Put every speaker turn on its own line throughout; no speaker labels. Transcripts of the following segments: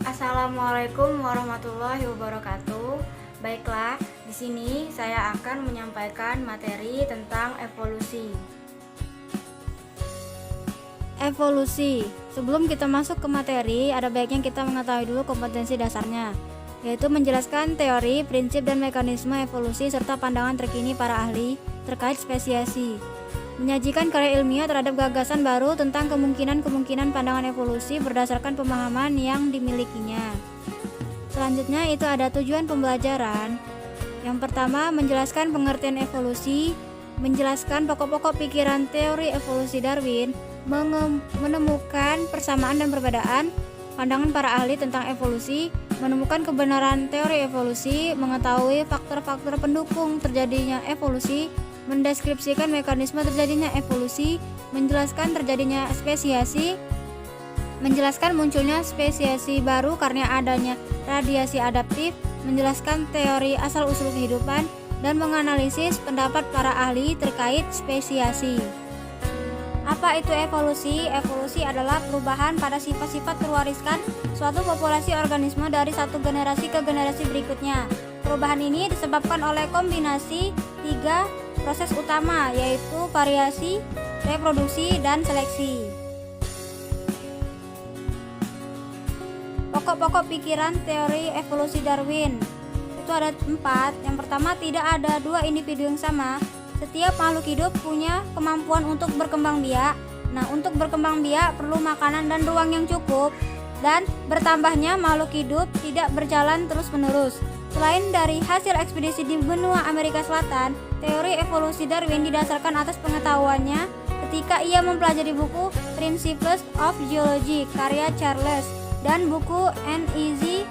Assalamualaikum warahmatullahi wabarakatuh. Baiklah, di sini saya akan menyampaikan materi tentang evolusi. Evolusi. Sebelum kita masuk ke materi, ada baiknya kita mengetahui dulu kompetensi dasarnya, yaitu menjelaskan teori, prinsip, dan mekanisme evolusi serta pandangan terkini para ahli terkait spesiasi. Menyajikan karya ilmiah terhadap gagasan baru tentang kemungkinan-kemungkinan pandangan evolusi berdasarkan pemahaman yang dimilikinya. Selanjutnya itu ada tujuan pembelajaran. Yang pertama, menjelaskan pengertian evolusi, menjelaskan pokok-pokok pikiran teori evolusi Darwin, menemukan persamaan dan perbedaan pandangan para ahli tentang evolusi, menemukan kebenaran teori evolusi, mengetahui faktor-faktor pendukung terjadinya evolusi, mendeskripsikan mekanisme terjadinya evolusi, menjelaskan terjadinya spesiasi, menjelaskan munculnya spesiasi baru karena adanya radiasi adaptif, menjelaskan teori asal-usul kehidupan, dan menganalisis pendapat para ahli terkait spesiasi. Apa itu evolusi? Evolusi adalah perubahan pada sifat-sifat terwariskan suatu populasi organisme dari satu generasi ke generasi berikutnya. Perubahan ini disebabkan oleh kombinasi tiga proses utama, yaitu variasi, reproduksi, dan seleksi. Pokok-pokok pikiran teori evolusi Darwin itu ada 4. Yang pertama, tidak ada dua individu yang sama. Setiap makhluk hidup punya kemampuan untuk berkembang biak. Nah, untuk berkembang biak perlu makanan dan ruang yang cukup, dan bertambahnya makhluk hidup tidak berjalan terus-menerus. Selain dari hasil ekspedisi di benua Amerika Selatan, teori evolusi Darwin didasarkan atas pengetahuannya ketika ia mempelajari buku Principles of Geology karya Charles dan buku An Essay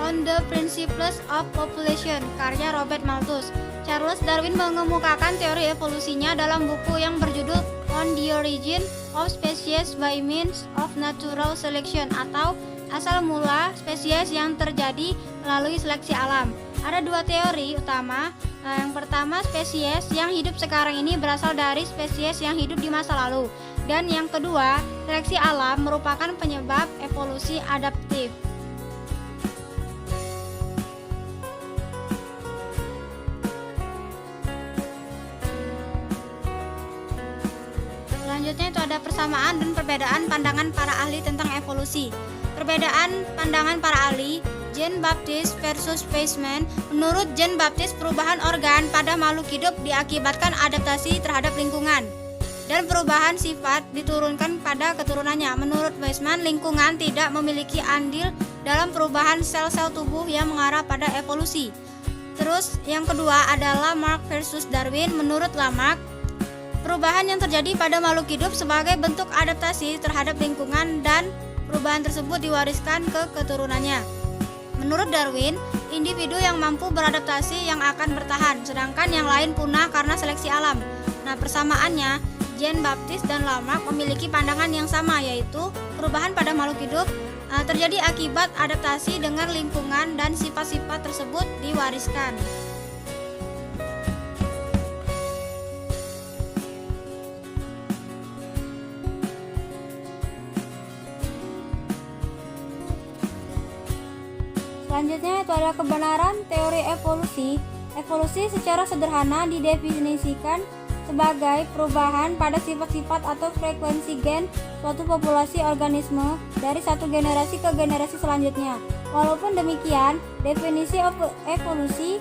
on the Principles of Population karya Robert Malthus. Charles Darwin mengemukakan teori evolusinya dalam buku yang berjudul On the Origin of Species by Means of Natural Selection atau asal mula spesies yang terjadi melalui seleksi alam. Ada dua teori utama. Yang pertama, spesies yang hidup sekarang ini berasal dari spesies yang hidup di masa lalu. Dan yang kedua, seleksi alam merupakan penyebab evolusi adaptif. Selanjutnya itu ada persamaan dan perbedaan pandangan para ahli tentang evolusi. Perbedaan pandangan para ahli, Jean-Baptiste versus Weismann. Menurut Jean-Baptiste, perubahan organ pada makhluk hidup diakibatkan adaptasi terhadap lingkungan, dan perubahan sifat diturunkan pada keturunannya. Menurut Weismann, lingkungan tidak memiliki andil dalam perubahan sel-sel tubuh yang mengarah pada evolusi. Terus yang kedua adalah Lamarck versus Darwin. Menurut Lamarck, perubahan yang terjadi pada makhluk hidup sebagai bentuk adaptasi terhadap lingkungan dan perubahan tersebut diwariskan ke keturunannya. Menurut Darwin, individu yang mampu beradaptasi yang akan bertahan, sedangkan yang lain punah karena seleksi alam. Nah, persamaannya, Jean-Baptiste dan Lamarck memiliki pandangan yang sama, yaitu perubahan pada makhluk hidup terjadi akibat adaptasi dengan lingkungan dan sifat-sifat tersebut diwariskan. Selanjutnya itu ada kebenaran teori evolusi. Evolusi secara sederhana didefinisikan sebagai perubahan pada sifat-sifat atau frekuensi gen suatu populasi organisme dari satu generasi ke generasi selanjutnya. Walaupun demikian, definisi evolusi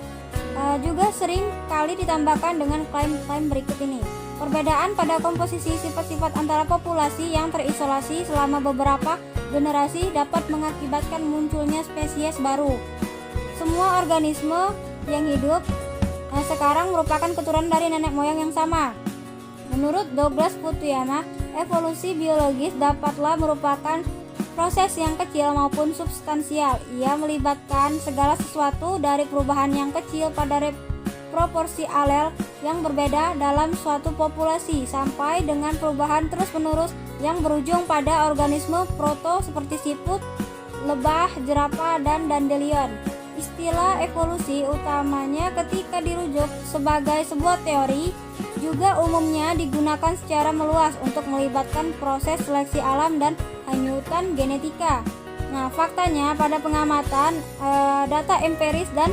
juga sering kali ditambahkan dengan klaim-klaim berikut ini. Perbedaan pada komposisi sifat-sifat antara populasi yang terisolasi selama beberapa generasi dapat mengakibatkan munculnya spesies baru. Semua organisme yang hidup sekarang merupakan keturunan dari nenek moyang yang sama. Menurut Douglas Fukuyama, evolusi biologis dapatlah merupakan proses yang kecil maupun substansial. Ia melibatkan segala sesuatu dari perubahan yang kecil pada proporsi alel yang berbeda dalam suatu populasi sampai dengan perubahan terus-menerus yang berujung pada organisme proto seperti siput, lebah, jerapah, dan dandelion. Istilah evolusi utamanya ketika dirujuk sebagai sebuah teori juga umumnya digunakan secara meluas untuk melibatkan proses seleksi alam dan hanyutan genetika. Nah, faktanya pada pengamatan data empiris dan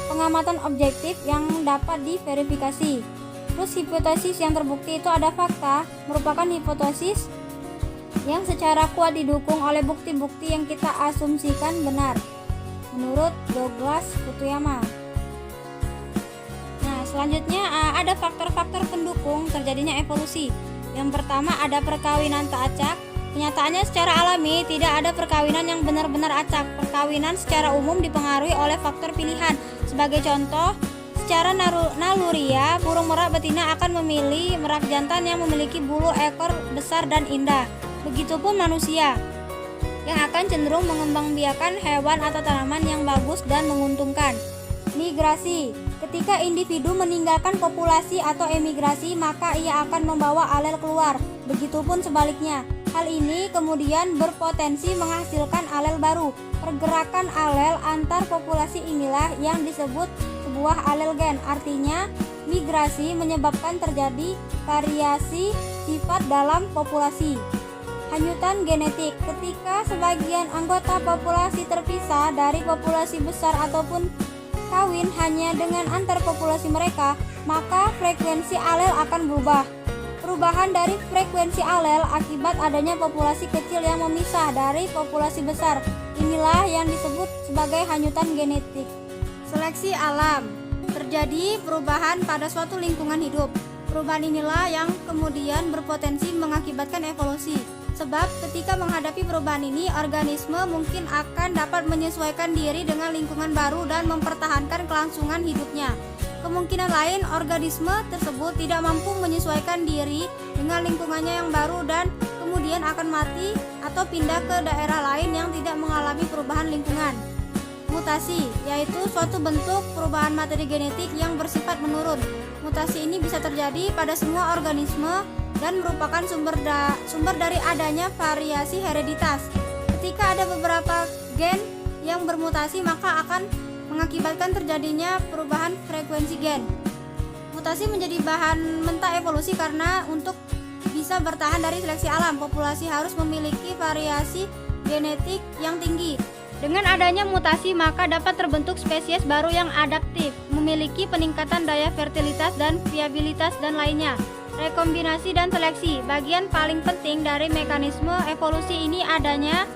pengamatan objektif yang dapat diverifikasi. Terus hipotesis yang terbukti itu ada fakta, merupakan hipotesis yang secara kuat didukung oleh bukti-bukti yang kita asumsikan benar, menurut Douglas Futuyama. Nah, selanjutnya ada faktor-faktor pendukung terjadinya evolusi. Yang pertama ada perkawinan tak acak. Kenyataannya secara alami tidak ada perkawinan yang benar-benar acak. Perkawinan secara umum dipengaruhi oleh faktor pilihan. Sebagai contoh, secara naluriah, burung merak betina akan memilih merak jantan yang memiliki bulu ekor besar dan indah. Begitupun manusia yang akan cenderung mengembangbiakan hewan atau tanaman yang bagus dan menguntungkan. Migrasi. Ketika individu meninggalkan populasi atau emigrasi, maka ia akan membawa alel keluar. Begitupun sebaliknya. Hal ini kemudian berpotensi menghasilkan alel baru. Pergerakan alel antar populasi inilah yang disebut sebuah alel gen. Artinya, migrasi menyebabkan terjadi variasi sifat dalam populasi. Hanyutan genetik. Ketika sebagian anggota populasi terpisah dari populasi besar ataupun kawin hanya dengan antar populasi mereka, maka frekuensi alel akan berubah. Perubahan dari frekuensi alel akibat adanya populasi kecil yang memisah dari populasi besar. Inilah yang disebut sebagai hanyutan genetik. Seleksi alam. Terjadi perubahan pada suatu lingkungan hidup. Perubahan inilah yang kemudian berpotensi mengakibatkan evolusi. Sebab ketika menghadapi perubahan ini, organisme mungkin akan dapat menyesuaikan diri dengan lingkungan baru dan mempertahankan kelangsungan hidupnya. Kemungkinan lain, organisme tersebut tidak mampu menyesuaikan diri dengan lingkungannya yang baru dan kemudian akan mati atau pindah ke daerah lain yang tidak mengalami perubahan lingkungan. Mutasi, yaitu suatu bentuk perubahan materi genetik yang bersifat menurun. Mutasi ini bisa terjadi pada semua organisme dan merupakan sumber dari adanya variasi hereditas. Ketika ada beberapa gen yang bermutasi, maka akan mengakibatkan terjadinya perubahan frekuensi gen. Mutasi menjadi bahan mentah evolusi karena untuk bisa bertahan dari seleksi alam, populasi harus memiliki variasi genetik yang tinggi. Dengan adanya mutasi, maka dapat terbentuk spesies baru yang adaptif, memiliki peningkatan daya fertilitas dan viabilitas dan lainnya. Rekombinasi dan seleksi. Bagian paling penting dari mekanisme evolusi ini adanya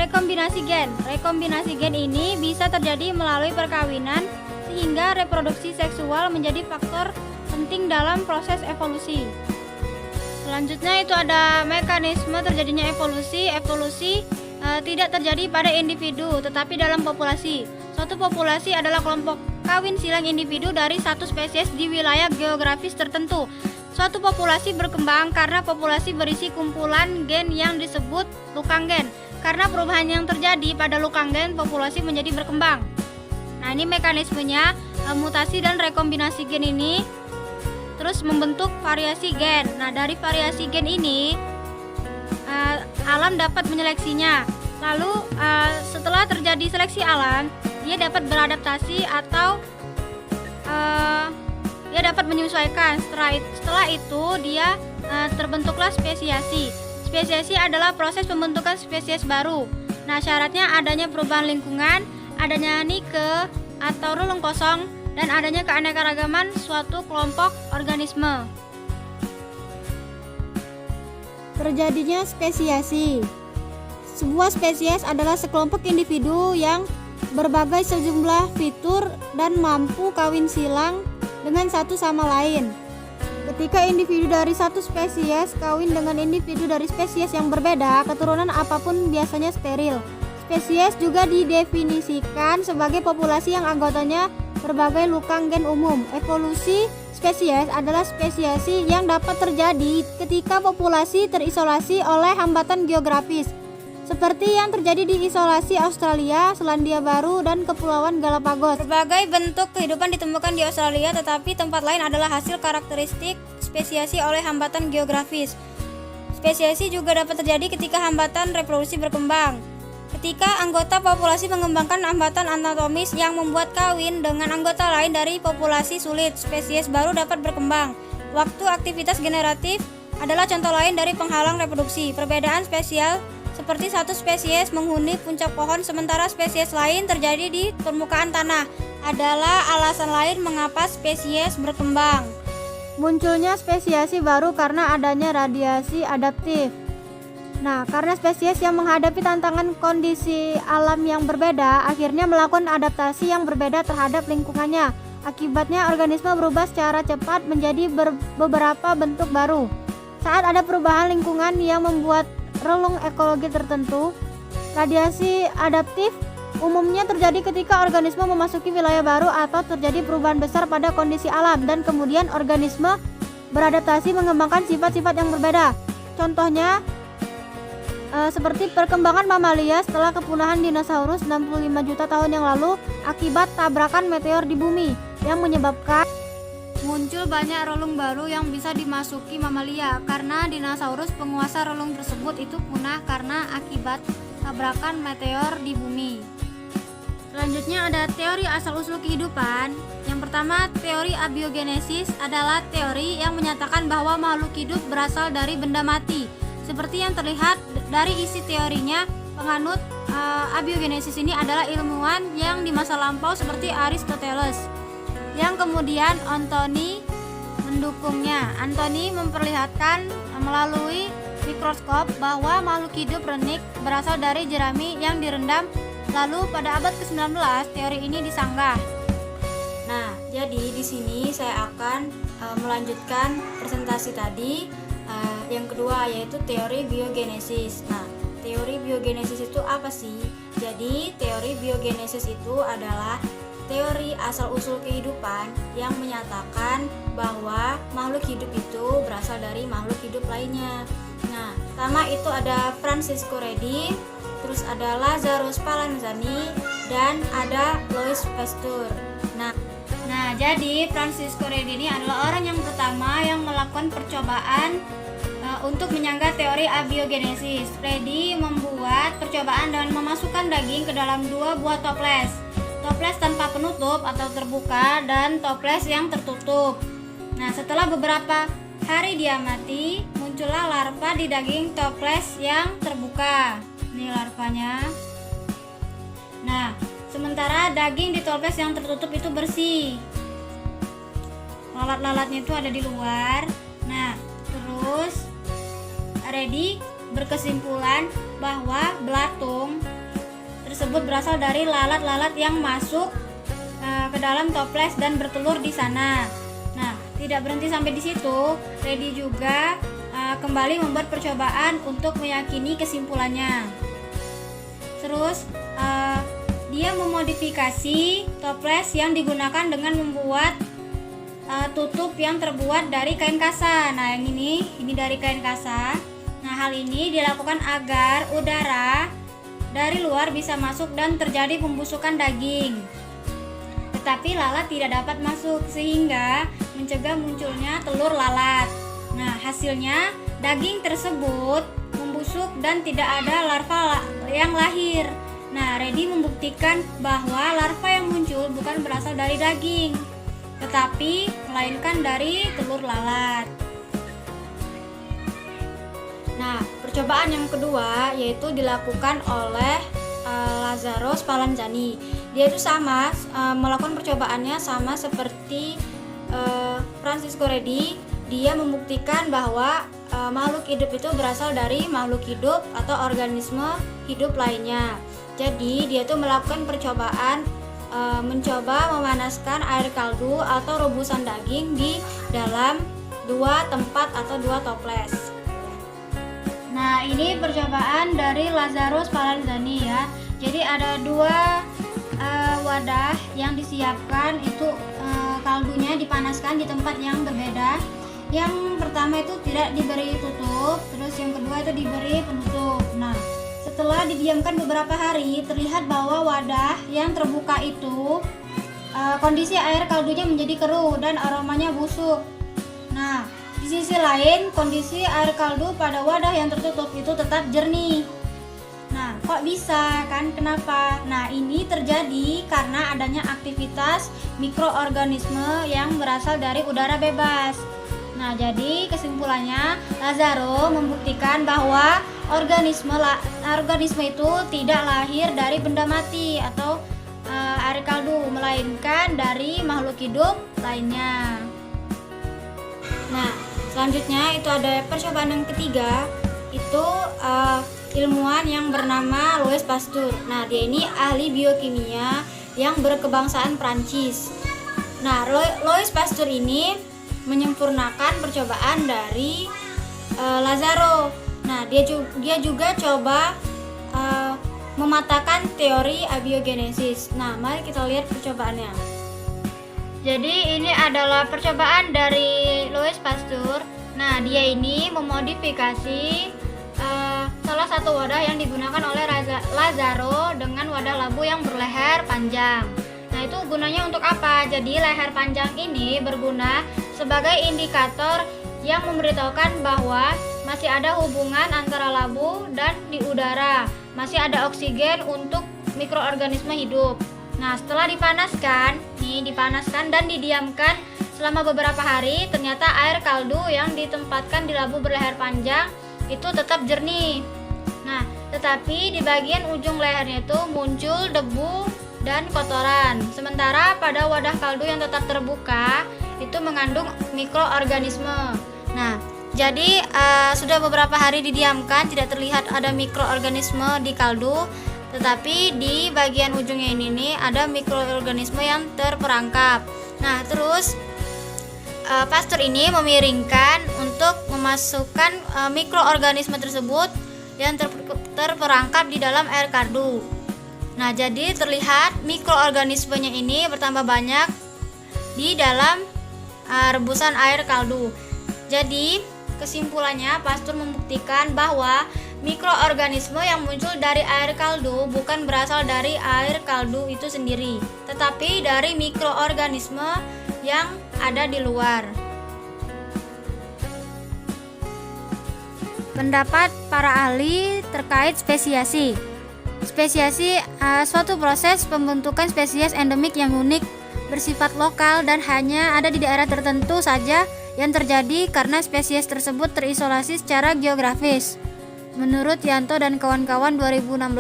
rekombinasi gen. Rekombinasi gen ini bisa terjadi melalui perkawinan sehingga reproduksi seksual menjadi faktor penting dalam proses evolusi. Selanjutnya itu ada mekanisme terjadinya evolusi. Evolusi tidak terjadi pada individu tetapi dalam populasi. Suatu populasi adalah kelompok kawin silang individu dari satu spesies di wilayah geografis tertentu. Suatu populasi berkembang karena populasi berisi kumpulan gen yang disebut lukang gen. Karena perubahan yang terjadi pada lukang gen, populasi menjadi berkembang. Nah, ini mekanismenya, mutasi dan rekombinasi gen ini terus membentuk variasi gen. Nah, dari variasi gen ini alam dapat menyeleksinya. Lalu setelah terjadi seleksi alam, dia dapat beradaptasi atau dia dapat menyesuaikan. Setelah itu dia terbentuklah spesiasi. Spesiasi adalah proses pembentukan spesies baru. Nah, syaratnya adanya perubahan lingkungan, adanya nike atau relung kosong, dan adanya keanekaragaman suatu kelompok organisme. Terjadinya spesiasi. Sebuah spesies adalah sekelompok individu yang berbagai sejumlah fitur dan mampu kawin silang dengan satu sama lain. Ketika individu dari satu spesies kawin dengan individu dari spesies yang berbeda, keturunan apapun biasanya steril. Spesies juga didefinisikan sebagai populasi yang anggotanya berbagai lukang gen umum. Evolusi spesies adalah spesiasi yang dapat terjadi ketika populasi terisolasi oleh hambatan geografis, seperti yang terjadi di isolasi Australia, Selandia Baru, dan Kepulauan Galapagos. Berbagai bentuk kehidupan ditemukan di Australia, tetapi tempat lain adalah hasil karakteristik spesiasi oleh hambatan geografis. Spesiasi juga dapat terjadi ketika hambatan reproduksi berkembang. Ketika anggota populasi mengembangkan hambatan anatomis yang membuat kawin dengan anggota lain dari populasi sulit, spesies baru dapat berkembang. Waktu aktivitas generatif adalah contoh lain dari penghalang reproduksi. Perbedaan seperti satu spesies menghuni puncak pohon sementara spesies lain terjadi di permukaan tanah, adalah alasan lain mengapa spesies berkembang. Munculnya spesiasi baru karena adanya radiasi adaptif. Nah, karena spesies yang menghadapi tantangan kondisi alam yang berbeda, akhirnya melakukan adaptasi yang berbeda terhadap lingkungannya. Akibatnya organisme berubah secara cepat menjadi beberapa bentuk baru. Saat ada perubahan lingkungan yang membuat relung ekologi tertentu, radiasi adaptif umumnya terjadi ketika organisme memasuki wilayah baru atau terjadi perubahan besar pada kondisi alam dan kemudian organisme beradaptasi mengembangkan sifat-sifat yang berbeda. Contohnya seperti perkembangan mamalia setelah kepunahan dinosaurus 65 juta tahun yang lalu akibat tabrakan meteor di bumi yang menyebabkan muncul banyak relung baru yang bisa dimasuki mamalia karena dinosaurus penguasa relung tersebut itu punah karena akibat tabrakan meteor di bumi. Selanjutnya ada teori asal-usul kehidupan. Yang pertama, teori abiogenesis adalah teori yang menyatakan bahwa makhluk hidup berasal dari benda mati. Seperti yang terlihat dari isi teorinya, penganut abiogenesis ini adalah ilmuwan yang di masa lampau seperti Aristoteles, yang kemudian Anthony mendukungnya. Anthony memperlihatkan melalui mikroskop bahwa makhluk hidup renik berasal dari jerami yang direndam. Lalu pada abad ke-19 teori ini disanggah. Nah, jadi di sini saya akan melanjutkan presentasi tadi yang kedua, yaitu teori biogenesis. Nah, teori biogenesis itu apa sih? Jadi, teori biogenesis itu adalah teori asal-usul kehidupan yang menyatakan bahwa makhluk hidup itu berasal dari makhluk hidup lainnya. Nah, pertama itu ada Francisco Redi, terus ada Lazarus Spallanzani, dan ada Louis Pasteur. Nah, jadi Francisco Redi ini adalah orang yang pertama yang melakukan percobaan untuk menyanggah teori abiogenesis. Redi membuat percobaan dengan memasukkan daging ke dalam 2 buah toples. Toples tanpa penutup atau terbuka dan toples yang tertutup. Nah, setelah beberapa hari diamati, muncullah larva di daging toples yang terbuka. Ini larvanya. Nah, sementara daging di toples yang tertutup itu bersih. Lalat-lalatnya itu ada di luar. Nah, terus Redi berkesimpulan bahwa belatung tersebut berasal dari lalat-lalat yang masuk ke dalam toples dan bertelur di sana. Nah, tidak berhenti sampai di situ. Redi juga kembali membuat percobaan untuk meyakini kesimpulannya. Terus dia memodifikasi toples yang digunakan dengan membuat tutup yang terbuat dari kain kasa. Nah, yang ini dari kain kasa. Nah, hal ini dilakukan agar udara dari luar bisa masuk dan terjadi pembusukan daging. Tetapi lalat tidak dapat masuk sehingga mencegah munculnya telur lalat. Nah, hasilnya daging tersebut membusuk dan tidak ada larva yang lahir. Nah, Redi membuktikan bahwa larva yang muncul bukan berasal dari daging, tetapi melainkan dari telur lalat. Nah, percobaan yang kedua yaitu dilakukan oleh Lazarus Spallanzani. Dia itu sama melakukan percobaannya sama seperti Francisco Redi. Dia membuktikan bahwa makhluk hidup itu berasal dari makhluk hidup atau organisme hidup lainnya. Jadi dia itu melakukan percobaan mencoba memanaskan air kaldu atau rebusan daging di dalam 2 tempat atau 2 toples. Nah, ini percobaan dari Lazarus Spallanzani ya. Jadi ada 2 wadah yang disiapkan, itu kaldunya dipanaskan di tempat yang berbeda. Yang pertama itu tidak diberi tutup, terus yang kedua itu diberi penutup. Nah, setelah didiamkan beberapa hari, terlihat bahwa wadah yang terbuka itu kondisi air kaldunya menjadi keruh dan aromanya busuk. Nah, di sisi lain, kondisi air kaldu pada wadah yang tertutup itu tetap jernih. Nah, kok bisa kan? Kenapa? Nah, ini terjadi karena adanya aktivitas mikroorganisme yang berasal dari udara bebas. Nah, jadi kesimpulannya Lazaro membuktikan bahwa organisme itu tidak lahir dari benda mati atau air kaldu, melainkan dari makhluk hidup lainnya. Nah, selanjutnya itu ada percobaan yang ketiga, itu ilmuwan yang bernama Louis Pasteur. Nah, dia ini ahli biokimia yang berkebangsaan Prancis. Nah, Louis Pasteur ini menyempurnakan percobaan dari Lazaro. Nah, dia juga coba mematahkan teori abiogenesis. Nah, mari kita lihat percobaannya. Jadi ini adalah percobaan dari Louis Pasteur. Nah, dia ini memodifikasi salah satu wadah yang digunakan oleh Lazaro dengan wadah labu yang berleher panjang. Nah, itu gunanya untuk apa? Jadi leher panjang ini berguna sebagai indikator yang memberitahukan bahwa masih ada hubungan antara labu dan di udara, masih ada oksigen untuk mikroorganisme hidup. Nah, setelah dipanaskan dan didiamkan selama beberapa hari, ternyata air kaldu yang ditempatkan di labu berleher panjang itu tetap jernih. Nah, tetapi di bagian ujung lehernya itu muncul debu dan kotoran. Sementara pada wadah kaldu yang tetap terbuka itu mengandung mikroorganisme. Nah, jadi sudah beberapa hari didiamkan, tidak terlihat ada mikroorganisme di kaldu, tetapi di bagian ujungnya ini nih ada mikroorganisme yang terperangkap. Nah, terus Pasteur ini memiringkan untuk memasukkan mikroorganisme tersebut yang terperangkap di dalam air kaldu. Nah, jadi terlihat mikroorganismenya ini bertambah banyak di dalam rebusan air kaldu. Jadi kesimpulannya, Pasteur membuktikan bahwa mikroorganisme yang muncul dari air kaldu bukan berasal dari air kaldu itu sendiri, tetapi dari mikroorganisme yang ada di luar. Pendapat para ahli terkait spesiasi. Spesiasi suatu proses pembentukan spesies endemik yang unik, bersifat lokal dan hanya ada di daerah tertentu saja yang terjadi karena spesies tersebut terisolasi secara geografis. Menurut Yanto dan kawan-kawan 2016,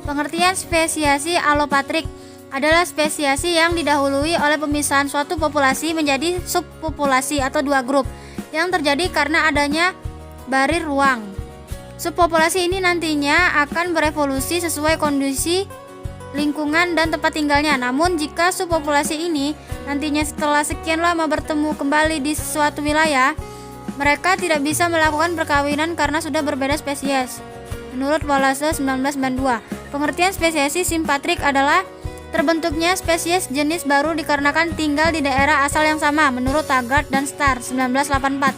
pengertian spesiasi alopatrik adalah spesiasi yang didahului oleh pemisahan suatu populasi menjadi subpopulasi atau dua grup yang terjadi karena adanya barir ruang. Subpopulasi ini nantinya akan berevolusi sesuai kondisi lingkungan dan tempat tinggalnya. Namun jika subpopulasi ini nantinya setelah sekian lama bertemu kembali di suatu wilayah, mereka tidak bisa melakukan perkawinan karena sudah berbeda spesies. Menurut Wallace 1992, pengertian spesiasi simpatrik adalah terbentuknya spesies jenis baru dikarenakan tinggal di daerah asal yang sama. Menurut Taggart dan Starr 1984,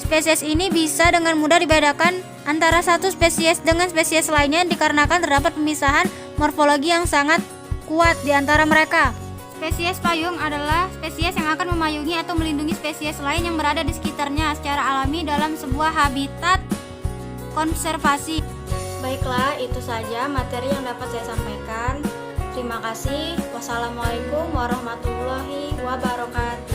spesies ini bisa dengan mudah dibedakan antara satu spesies dengan spesies lainnya dikarenakan terdapat pemisahan morfologi yang sangat kuat di antara mereka. Spesies payung adalah spesies yang akan memayungi atau melindungi spesies lain yang berada di sekitarnya secara alami dalam sebuah habitat konservasi. Baiklah, itu saja materi yang dapat saya sampaikan. Terima kasih. Wassalamualaikum warahmatullahi wabarakatuh.